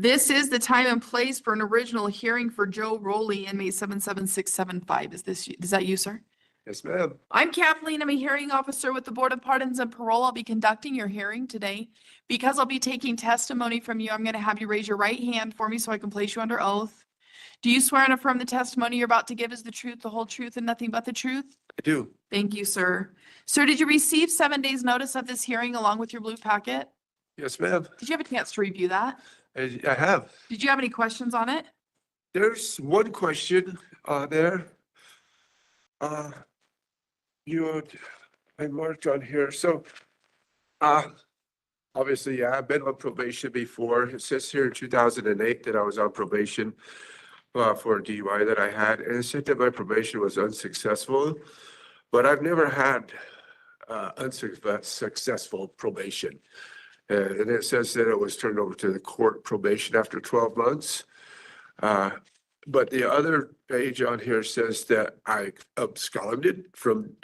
This is the time and place for an original hearing for Joe Rowley, inmate 77675. Is that you, sir? Yes, ma'am. I'm Kathleen. I'm a hearing officer with the Board of Pardons and Parole. I'll be conducting your hearing today. Because I'll be taking testimony from you, I'm going to have you raise your right hand for me so I can place you under oath. Do you swear and affirm the testimony you're about to give is the truth, the whole truth, and nothing but the truth? I do. Thank you, sir. Sir, did you receive 7 days' notice of this hearing along with your blue packet? Yes, ma'am. Did you have a chance to review that? I have. Did you have any questions on it? There's one question there. I marked on here. So, obviously, yeah, I've been on probation before. It says here in 2008 that I was on probation for a DUI that I had, and it said that my probation was unsuccessful. But I've never had unsuccessful probation. And it says that it was turned over to the court probation after 12 months. But the other page on here says that I absconded from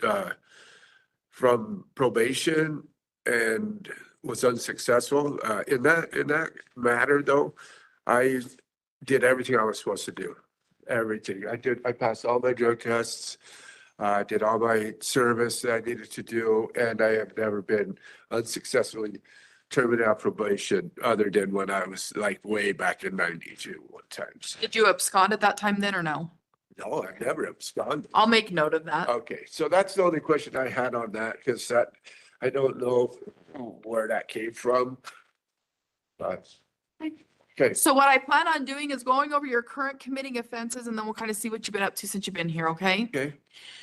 probation and was unsuccessful. In that matter, though, I did everything I was supposed to do. Everything. I passed all my drug tests. Did all my service that I needed to do, and I have never been unsuccessfully terminated out probation other than when I was like way back in 92 one time. Did you abscond at that time then or no? No, I never absconded. I'll make note of that. Okay, so that's the only question I had on that, because that, I don't know where that came from. But, okay, So what I plan on doing is going over your current committing offenses, and then we'll kind of see what you've been up to since you've been here, okay? okay,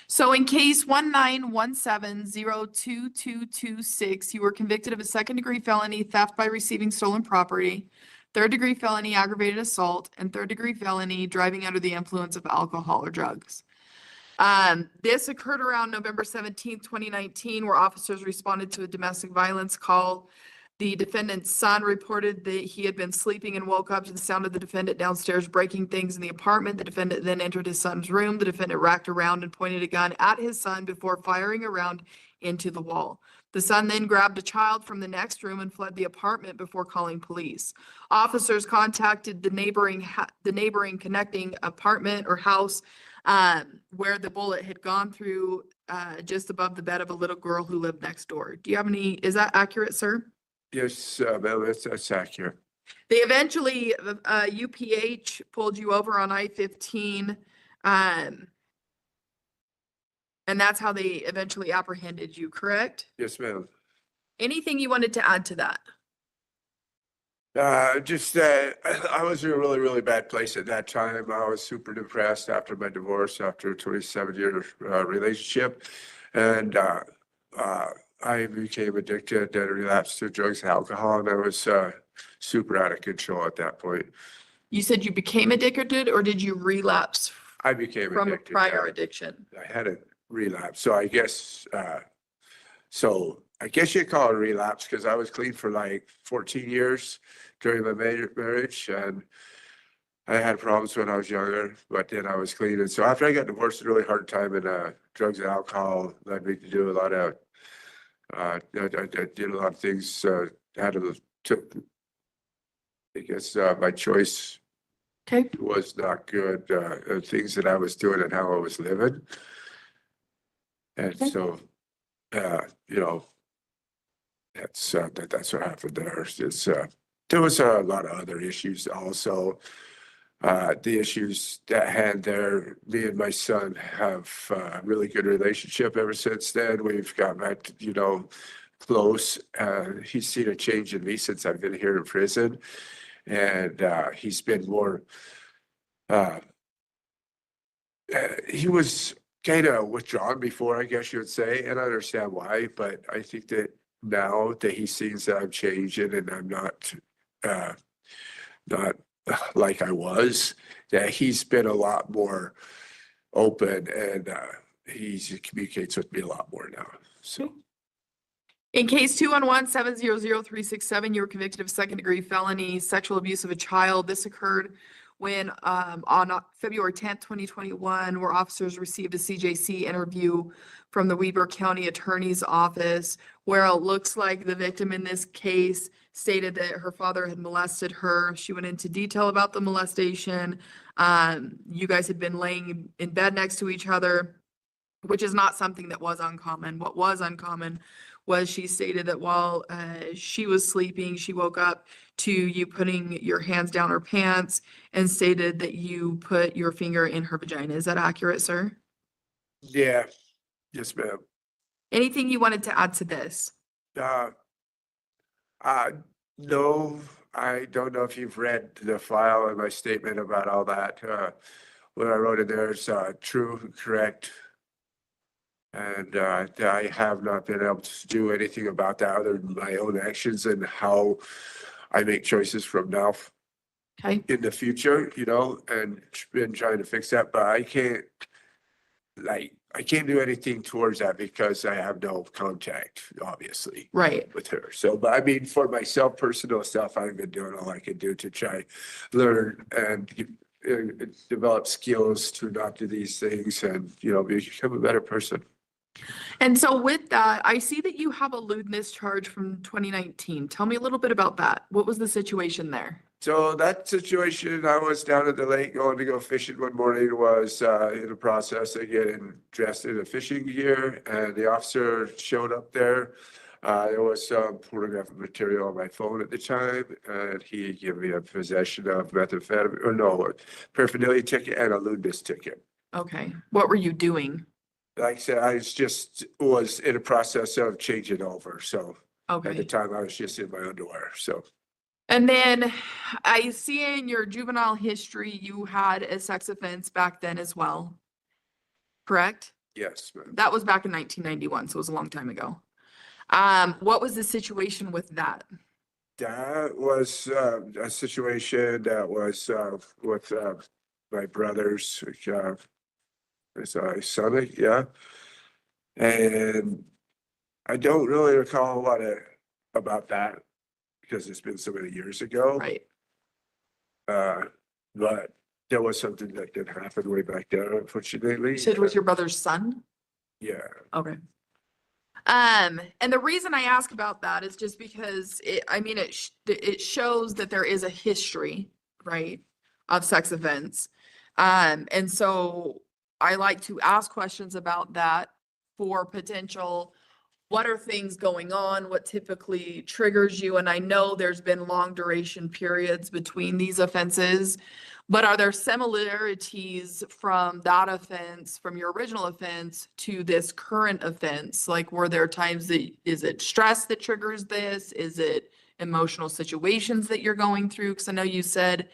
So in case 191702226, you were convicted of a second-degree felony theft by receiving stolen property, third-degree felony aggravated assault, and third-degree felony driving under the influence of alcohol or drugs. This occurred around November 17th, 2019, where officers responded to a domestic violence call. The defendant's son reported that he had been sleeping and woke up to the sound of the defendant downstairs breaking things in the apartment. The defendant then entered his son's room. The defendant racked around and pointed a gun at his son before firing a round into the wall. The son then grabbed a child from the next room and fled the apartment before calling police. Officers contacted the neighboring connecting apartment or house where the bullet had gone through just above the bed of a little girl who lived next door. Do you have any, is that accurate, sir? yes, ma'am, that's accurate. They eventually, UPH pulled you over on I-15. And that's how they eventually apprehended you, correct? Yes, ma'am. Anything you wanted to add to that? Just I was in a really, really bad place at that time. I was super depressed after my divorce, after a 27-year relationship. And I became addicted and relapsed to drugs and alcohol, and I was super out of control at that point. You said you became addicted, or did you relapse I became from a addicted. prior addiction? I had a relapse. So I guess you'd call it a relapse, because I was clean for like 14 years during my marriage, and I had problems when I was younger, but then I was clean. And so after I got divorced, a really hard time, and drugs and alcohol led me to do a lot of I did a lot of things, took, I guess, my choice Okay. was not good, things that I was doing and how I was living. And Okay. so, that's what happened there. There was a lot of other issues also. The issues at hand there, me and my son have a really good relationship ever since then. We've got back to, close. He's seen a change in me since I've been here in prison. And he's been more, he was kind of withdrawn before, I guess you would say, and I understand why, but I think that now that he sees that I'm changing and I'm not like I was, that he's been a lot more open, and he communicates with me a lot more now. So In case 211-700-367, you were convicted of second-degree felony sexual abuse of a child. This occurred when on February 10th, 2021, where officers received a CJC interview from the Weber County Attorney's Office, where it looks like the victim in this case stated that her father had molested her. She went into detail about the molestation. You guys had been laying in bed next to each other, which is not something that was uncommon. What was uncommon was she stated that while she was sleeping, she woke up to you putting your hands down her pants and stated that you put your finger in her vagina. Is that accurate, sir? Yeah, yes, ma'am. Anything you wanted to add to this? Uh, no, I don't know if you've read the file and my statement about all that. What I wrote in there is true, correct. And I have not been able to do anything about that other than my own actions and how I make choices from now Okay, in the future, you know, and been trying to fix that, but I can't do anything towards that because I have no contact, obviously, right. with her. So, but I mean, for myself, personal stuff, I've been doing all I can do to try learn and develop skills to not do these things and, you know, become a better person. And so with that, I see that you have a lewdness charge from 2019. Tell me a little bit about that. What was the situation there? So that situation, I was down at the lake going to go fishing one morning, was in the process of getting dressed in a fishing gear, and the officer showed up there. There was some pornographic material on my phone at the time, and he gave me a possession of methamphetamine, or no, paraphernalia ticket and a lewdness ticket. Okay, what were you doing? Like I said, I was in a process of changing over, so at the Okay. time I was just in my underwear, so. And then I see in your juvenile history, you had a sex offense back then as well, correct? Yes, ma'am. That was back in 1991, so it was a long time ago. What was the situation with that? That was a situation that was with my brother's his son, yeah. And I don't really recall a lot about that because it's been so many years ago. Right. But there was something that did happen way back there, unfortunately. You said it was your brother's son? Yeah. Okay. And the reason I ask about that is just because it shows that there is a history, right, of sex offense. And so I like to ask questions about that for potential, what are things going on? What typically triggers you? And I know there's been long duration periods between these offenses, but are there similarities from that offense, from your original offense to this current offense? Like, were there times that, is it stress that triggers this? Is it emotional situations that you're going through? Because I know you said,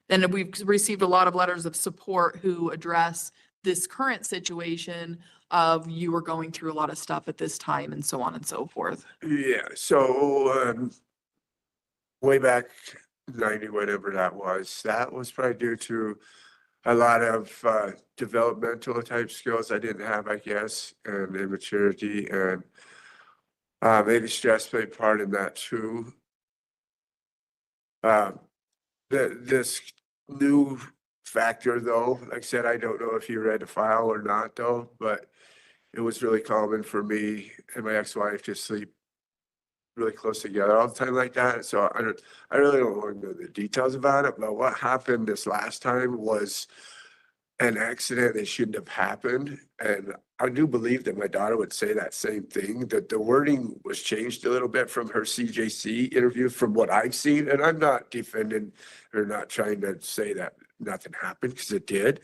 and we've received a lot of letters of support who address this current situation of you were going through a lot of stuff at this time and so on and so forth. Yeah. So way back 90, whatever that was probably due to a lot of developmental type skills I didn't have, I guess, and immaturity, and maybe stress played part in that too. This new factor though, like I said, I don't know if you read the file or not though, but it was really common for me and my ex-wife to sleep really close together all the time like that. So I really don't want to know the details about it, but what happened this last time was an accident that shouldn't have happened. And I do believe that my daughter would say that same thing, that the wording was changed a little bit from her CJC interview from what I've seen. And I'm not defending or not trying to say that nothing happened, because it did.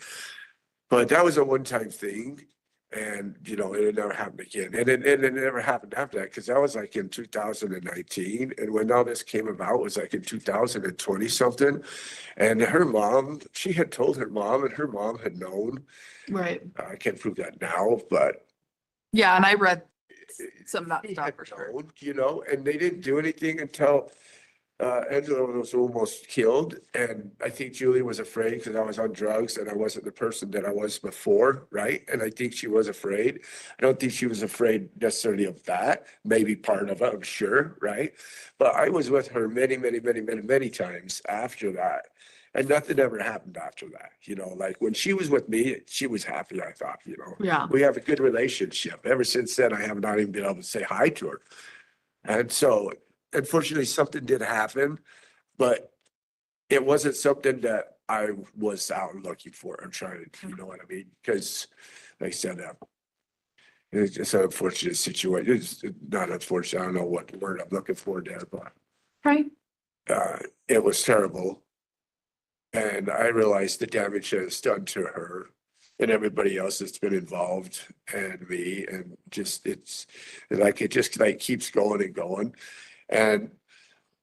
But that was a one-time thing. And, you know, it never happened again. And it never happened after that, because that was like in 2019. And when all this came about was like in 2020 something. And her mom, she had told her mom, and her mom had known. Right. I can't prove that now, but Yeah, and I read some of that she stuff had for sure. known, you know, and they didn't do anything until Angela was almost killed. And I think Julie was afraid because I was on drugs and I wasn't the person that I was before, right? And I think she was afraid. I don't think she was afraid necessarily of that. Maybe part of it, I'm sure, right? But I was with her many times after that. And nothing ever happened after that, you know, like when she was with me, she was happy, I thought, you know. Yeah. We have a good relationship. Ever since then, I have not even been able to say hi to her. And so unfortunately, something did happen, but it wasn't something that I was out looking for or trying to, you know what I mean? Because like I said, it's just an unfortunate situation. It's not unfortunate. I don't know what word I'm looking for there, but Okay. it was terrible. And I realized the damage that it's done to her and everybody else that's been involved and me, and just, it's like, it just like keeps going and going. And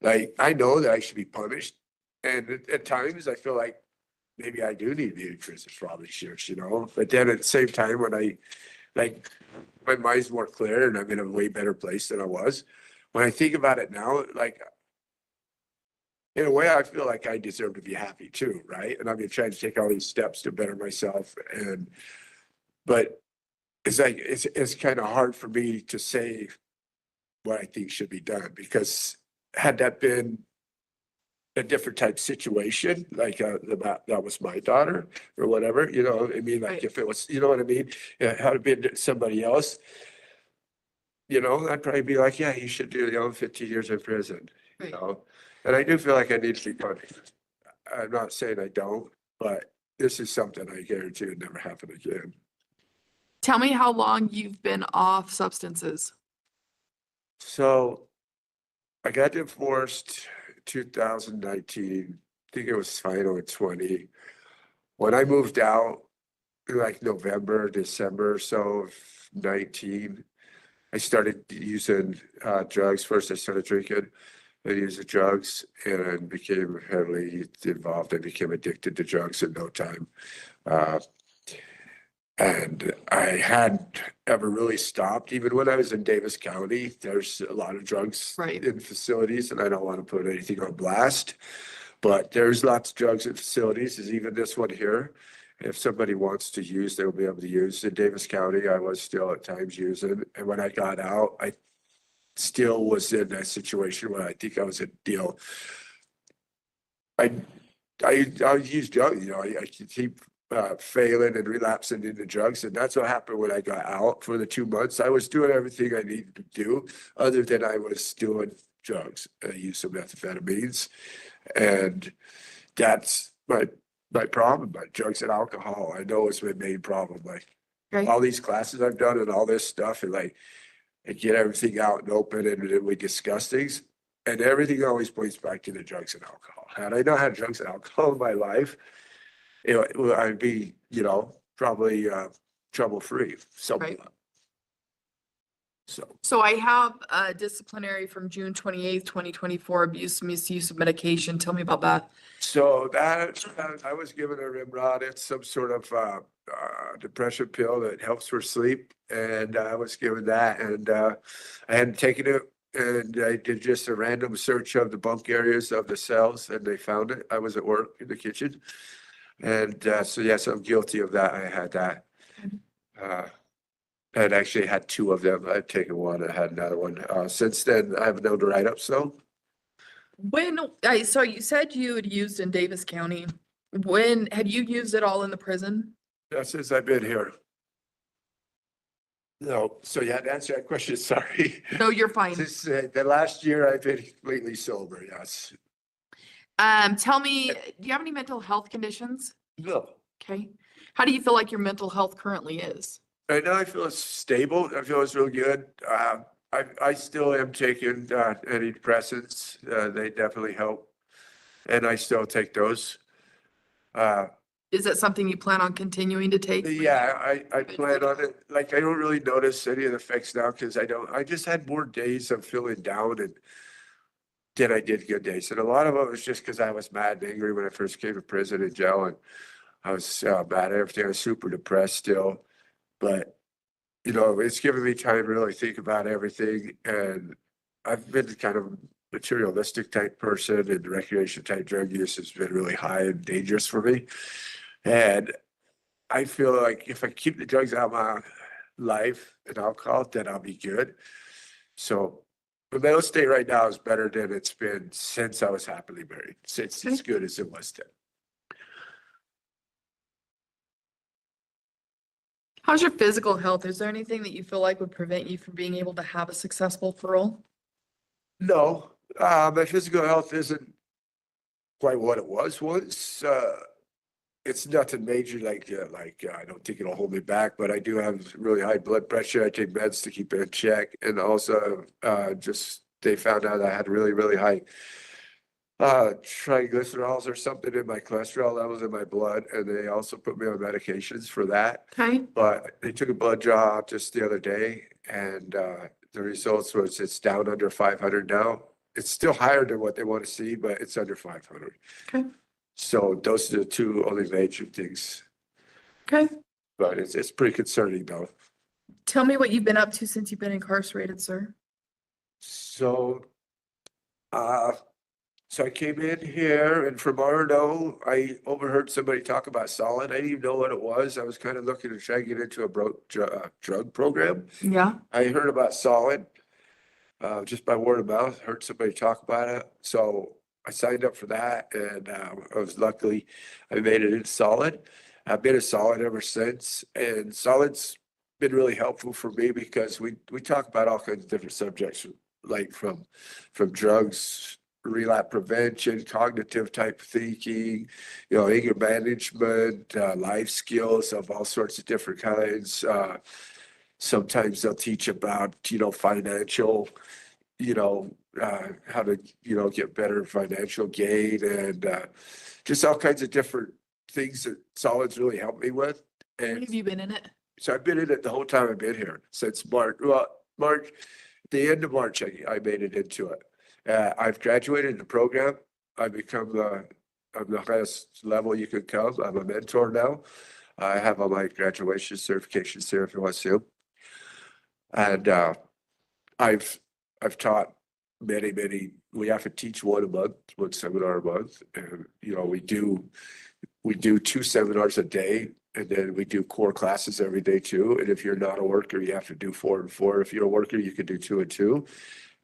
like, I know that I should be punished. And at times I feel like maybe I do need to be in prison for all these years, you know? But then at the same time, when I, like, my mind's more clear and I'm in a way better place than I was. When I think about it now, like, in a way, I feel like I deserve to be happy too, right? And I've been trying to take all these steps to better myself, but it's like, it's kind of hard for me to say what I think should be done, because had that been a different type situation, like, that was my daughter or whatever, you know, I mean, like, Right. if it was, you know what I mean? Had it been somebody else, you know, I'd probably be like, yeah, you should do, 15 years in prison, you Right. know? And I do feel like I need to be punished. I'm not saying I don't, but this is something I guarantee would never happen again. Tell me how long you've been off substances. So I got divorced 2019. I think it was final in 20. When I moved out, like November, December or so of 19, I started using drugs. First, I started drinking and using drugs, and I became heavily involved. I became addicted to drugs in no time. Uh, and I hadn't ever really stopped. Even when I was in Davis County, there's a lot of drugs Right. in facilities, and I don't want to put anything on blast, but there's lots of drugs in facilities. There's even this one here. If somebody wants to use, they'll be able to use. In Davis County, I was still at times using, and when I got out, I still was in a situation where I think I was a deal. I use drugs, I could keep failing and relapsing into drugs, and that's what happened when I got out for the 2 months. I was doing everything I needed to do, other than I was doing drugs. I used some methamphetamines, and that's my problem. My drugs and alcohol, I know, it's my main problem. Like, Right. all these classes I've done and all this stuff, and like, I get everything out and open, and then we discuss things. And everything always points back to the drugs and alcohol. Had I not had drugs and alcohol in my life, I'd be, probably trouble-free. So, Right. so, So I have a disciplinary from June 28th, 2024, abuse, misuse of medication. Tell me about that. so that I was given a Rimrod. It's some sort of depression pill that helps for sleep, and I was given that, and I hadn't taken it. And I did just a random search of the bunk areas of the cells, and they found it. I was at work in the kitchen. And so, yes, I'm guilty of that. I had that. I'd actually had two of them. I'd taken one, I had another one. Since then, I have no write-ups though. So you said you had used in Davis County. When had you used it all in the prison? Since I've been here. No, so yeah, to answer that question, sorry. No, you're fine. Since the last year, I've been completely sober, yes. Tell me, do you have any mental health conditions? No. Okay. How do you feel like your mental health currently is? Right now, I feel it's stable. I feel it's real good. I still am taking antidepressants. They definitely help. And I still take those. Is that something you plan on continuing to take? Yeah, I plan on it. Like, I don't really notice any of the effects now, because I just had more days of feeling down than I did good days. And a lot of it was just because I was mad and angry when I first came to prison and jail, and I was mad at everything. I was super depressed still, but it's given me time to really think about everything. And I've been kind of materialistic type person, and recreation type drug use has been really high and dangerous for me. And I feel like if I keep the drugs out of my life and alcohol, then I'll be good. So my mental state right now is better than it's been since I was happily married, since as good as it was then. How's your physical health? Is there anything that you feel like would prevent you from being able to have a successful parole? No, My physical health isn't quite what it was once. It's nothing major I don't think it'll hold me back, but I do have really high blood pressure. I take meds to keep it in check. And also, just they found out I had really, really high triglycerols or something in my cholesterol levels in my blood. And they also put me on medications for that. Okay. But they took a blood draw just the other day and the results was it's down under 500 now. It's still higher than what they want to see, but it's under 500. Okay. So those are the two only major things, Okay. but it's pretty concerning though. Tell me what you've been up to since you've been incarcerated, sir. So, so I came in here and from RO, I overheard somebody talk about solid. I didn't even know what it was. I was kind of looking to try to get into a drug program. Yeah. I heard about solid, just by word of mouth, heard somebody talk about it. So I signed up for that and I was luckily, I made it in solid. I've been a solid ever since and solid's been really helpful for me because we talk about all kinds of different subjects, like from drugs, relapse prevention, cognitive type thinking, anger management, life skills of all sorts of different kinds. Sometimes they'll teach about, financial, how to, get better financial gain and just all kinds of different things that Solid's really helped me with. How long And have you been in it? so I've been in it the whole time I've been here since March. Well, March, the end of March, I made it into it. I've graduated the program. I've become I'm the highest level you could come. I'm a mentor now. I have all my graduation certifications here if you want to see them. And I've taught many. We have to teach one a month, one seminar a month, and we do 2 seminars a day, and then we do core classes every day too. And if you're not a worker, you have to do 4 and 4. If you're a worker, you can do 2 and 2.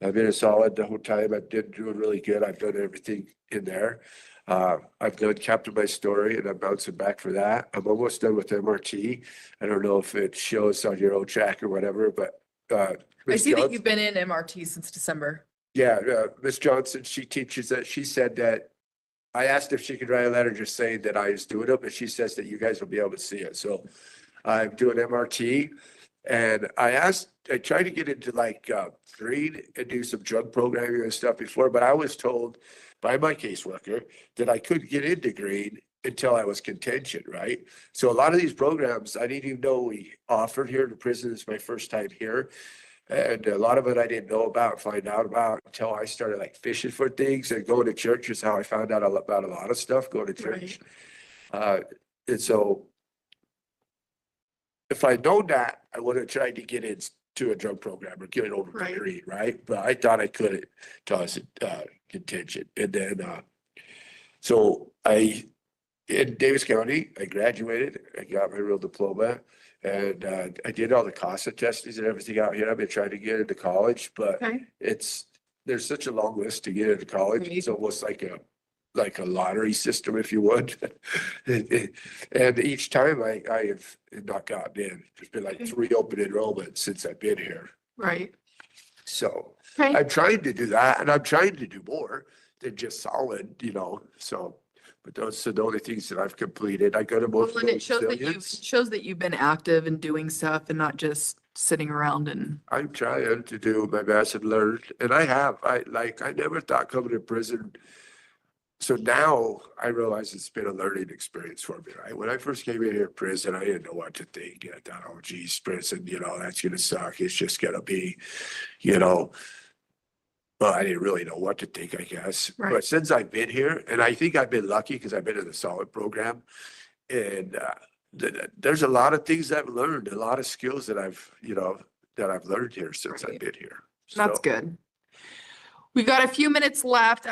I've been a solid the whole time. I've been doing really good. I've done everything in there. I've done Captain My Story and I'm bouncing back for that. I'm almost done with MRT. I don't know if it shows on your own track or whatever, but I Miss see that Johnson, you've been in MRT since December. yeah, Miss Johnson, she teaches that. She said that I asked if she could write a letter just saying that I was doing it, but she says that you guys will be able to see it. So I'm doing MRT and I tried to get into green and do some drug programming and stuff before, but I was told by my caseworker that I couldn't get into green until I was contention, right? So a lot of these programs, I didn't even know we offered here in the prison. It's my first time here. And a lot of it I didn't know about, find out about until I started fishing for things and going to church is how I found out about a lot of stuff, going to church. And so if I'd known that, I would have tried to get into a drug program or get it over to green, right? But I thought I couldn't until I was contention. And then, so in Davis County, I graduated, I got my real diploma. And I did all the CASA testings and everything out here. I've been trying to get into college, but there's such a long list to get into college. It's almost like a lottery system, if you would. And each time I have not gotten in. There's been 3 open enrollments since I've been here. Right. So I'm trying to do that, and I'm trying to do more than just solid, so. But those are the only things that I've completed. I go to most. Well, and it shows that you've been active and doing stuff and not just sitting around and. I'm trying to do my best and learn, and I have. I never thought coming to prison. So now I realize it's been a learning experience for me, right? When I first came in here in prison, I didn't know what to think. I thought, oh, geez, prison, that's gonna suck. It's just gonna be, Well, I didn't really know what to think, I guess. Right. But since I've been here, and I think I've been lucky because I've been in the solid program, and there's a lot of things I've learned, a lot of skills that I've learned here since I've been here. That's good. We've got a few minutes left.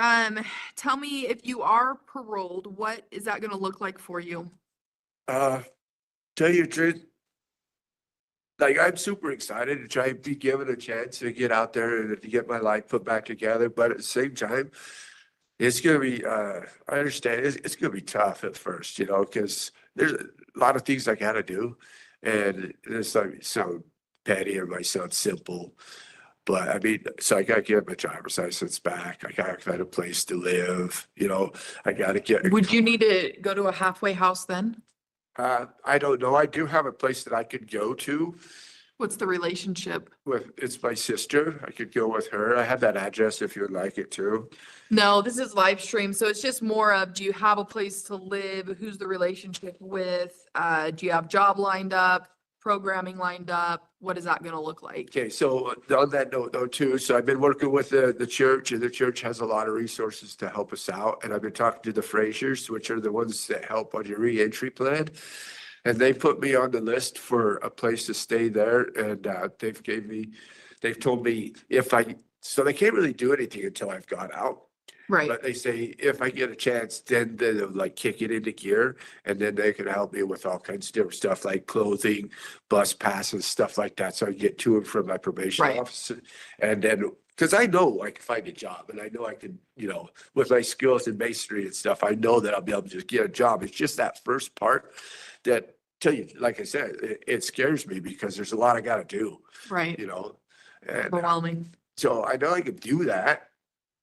Tell me, if you are paroled, what is that going to look like for you? Tell you the truth, I'm super excited to try and be given a chance to get out there and to get my life put back together. But at the same time, it's going to be, I understand it's going to be tough at first, because there's a lot of things I got to do. And it's sound petty or might sound simple. But I mean, so I gotta get my driver's license back. I gotta find a place to live, I gotta get, Would you need to go to a halfway house then? I don't know. I do have a place that I could go to What's the relationship? it's my sister. I could go with her. I have that address if you would like it too. No, this is live stream, so it's just more of, do you have a place to live? Who's the relationship with? Do you have job lined up, programming lined up? What is that gonna look like? Okay, so on that note though too, so I've been working with the church and the church has a lot of resources to help us out. And I've been talking to the Frasers, which are the ones that help on your reentry plan. And they put me on the list for a place to stay there and they've told me so they can't really do anything until I've got out. Right, But they say if I get a chance, then they'll like kick it into gear and then they can help me with all kinds of different stuff like clothing, bus passes, stuff like that. So I can get to and from my probation Right. officer. And then, because I know I can find a job and I know I can, with my skills in masonry and stuff, I know that I'll be able to just get a job. It's just that first part that, tell you, like I said, it scares me because there's a lot I gotta do, right. And Overwhelming. so I know I can do that.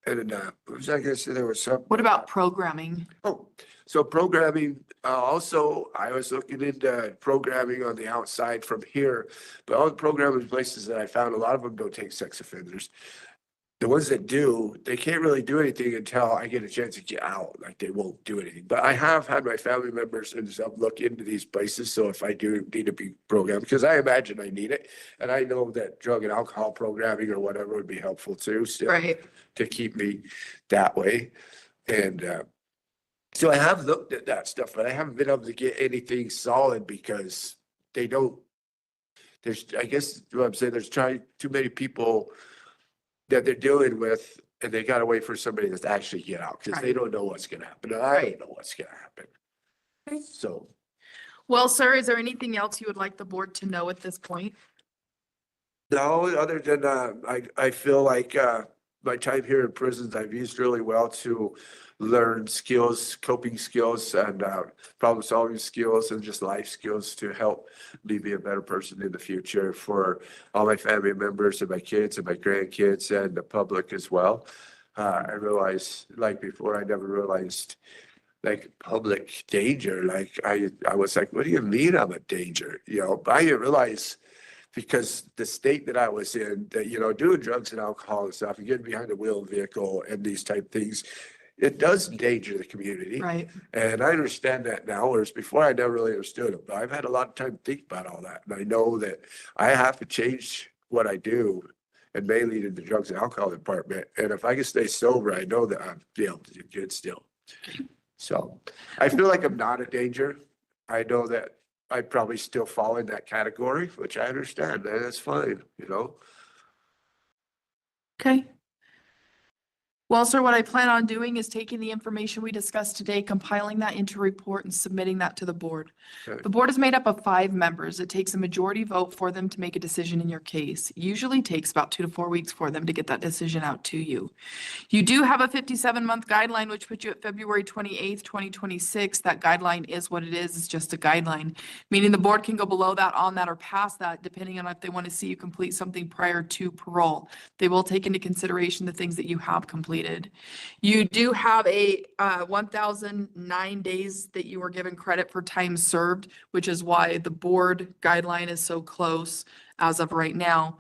And what was I gonna say? There was something. What about programming? Oh, so programming, also, I was looking into programming on the outside from here, but all the programming places that I found, a lot of them don't take sex offenders. The ones that do, they can't really do anything until I get a chance to get out, like they won't do anything. But I have had my family members and stuff look into these places, so if I do need to be programmed, because I imagine I need it. And I know that drug and alcohol programming or whatever would be helpful too, still Right, to keep me that way. And so I have looked at that stuff, but I haven't been able to get anything solid because they don't. I guess what I'm saying, there's too many people that they're dealing with, and they gotta wait for somebody to actually get out, because they Right. don't know what's gonna happen, and I Right. don't know what's gonna happen. Okay. So, well, sir, is there anything else you would like the board to know at this point? no, other than, I feel like, my time here in prisons, I've used really well to learn skills, coping skills and, problem solving skills and just life skills to help me be a better person in the future for all my family members and my kids and my grandkids and the public as well. I realized, like before, I never realized like public danger. Like I was like, what do you mean I'm a danger? But I didn't realize because the state that I was in, that, doing drugs and alcohol and stuff, and getting behind the wheel of a vehicle and these type things, it does endanger the community. Right, And I understand that now, whereas before I never really understood it, but I've had a lot of time to think about all that. And I know that I have to change what I do and mainly in the drugs and alcohol department. And if I can stay sober, I know that I'll be able to do good still. So I feel like I'm not a danger. I know that I probably still fall in that category, which I understand, and that's fine. okay. Well, sir, what I plan on doing is taking the information we discussed today, compiling that into a report and submitting that to the board. Okay. The board is made up of 5 members. It takes a majority vote for them to make a decision in your case. It usually takes about 2 to 4 weeks for them to get that decision out to you. You do have a 57-month guideline, which puts you at February 28th, 2026. That guideline is what it is. It's just a guideline, meaning the board can go below that, on that, or past that, depending on if they want to see you complete something prior to parole. They will take into consideration the things that you have completed. You do have a 1,009 days that you were given credit for time served, which is why the board guideline is so close as of right now,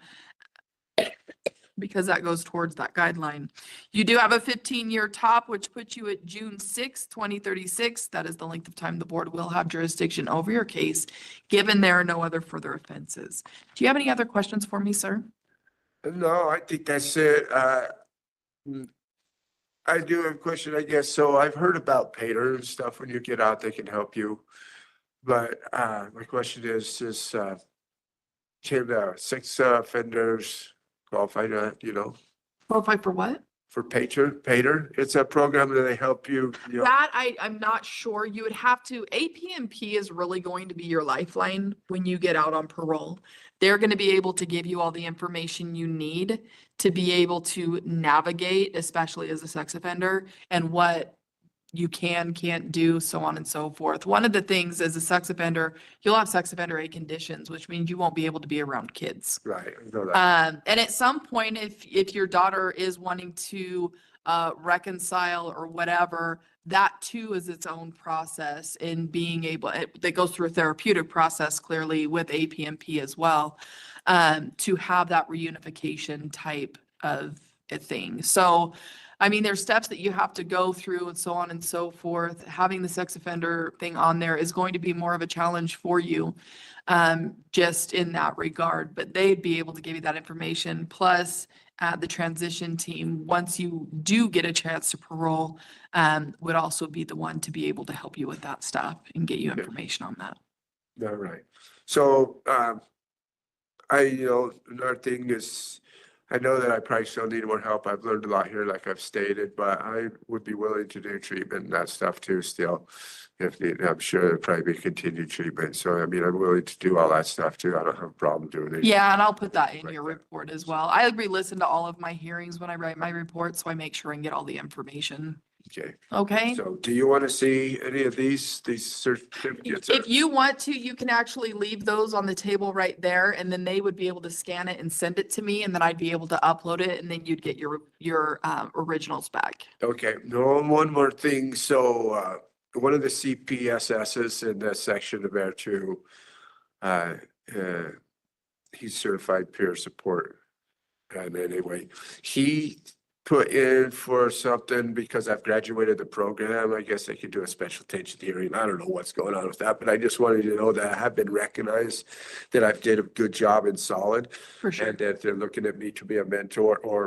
because that goes towards that guideline. You do have a 15-year top, which puts you at June 6th, 2036. That is the length of time the board will have jurisdiction over your case, given there are no other further offenses. Do you have any other questions for me, sir? No, I think that's it. I do have a question, I guess. So I've heard about Pater and stuff. When you get out, they can help you. But my question is can sex offenders qualify to, Qualify for what? for Pater? It's a program that they help you, That I'm not sure. You would have to, APMP is really going to be your lifeline when you get out on parole. They're going to be able to give you all the information you need to be able to navigate, especially as a sex offender, and what you can't do, so on and so forth. One of the things as a sex offender, you'll have sex offender A conditions, which means you won't be able to be around kids. Right. I know that. And at some point, if your daughter is wanting to reconcile or whatever, that too is its own process in being able, that goes through a therapeutic process clearly with APMP as well, to have that reunification type of a thing. So, I mean, there's steps that you have to go through and so on and so forth. Having the sex offender thing on there is going to be more of a challenge for you, just in that regard, but they'd be able to give you that information. Plus, the transition team, once you do get a chance to parole, would also be the one to be able to help you with that stuff and get you information on that. All right. So, another thing is, I know that I probably still need more help. I've learned a lot here, like I've stated, but I would be willing to do treatment and that stuff too still. If needed, I'm sure there'll probably be continued treatment. So, I mean, I'm willing to do all that stuff too. I don't have a problem doing it. Yeah, and I'll put that in Right your there. report as well. I re-listen to all of my hearings when I write my report, so I make sure and get all the information. Okay. Okay? So do you want to see any of these certificates? If you want to, you can actually leave those on the table right there, and then they would be able to scan it and send it to me, and then I'd be able to upload it, and then you'd get your originals back. Okay, no, one more thing. So, one of the CPSSs in that section of there too, he's certified peer support. And anyway, he put in for something because I've graduated the program. I guess I could do a special attention hearing. I don't know what's going on with that, but I just wanted you to know that I have been recognized, that I've did a good job and solid, For sure. and that they're looking at me to be a mentor or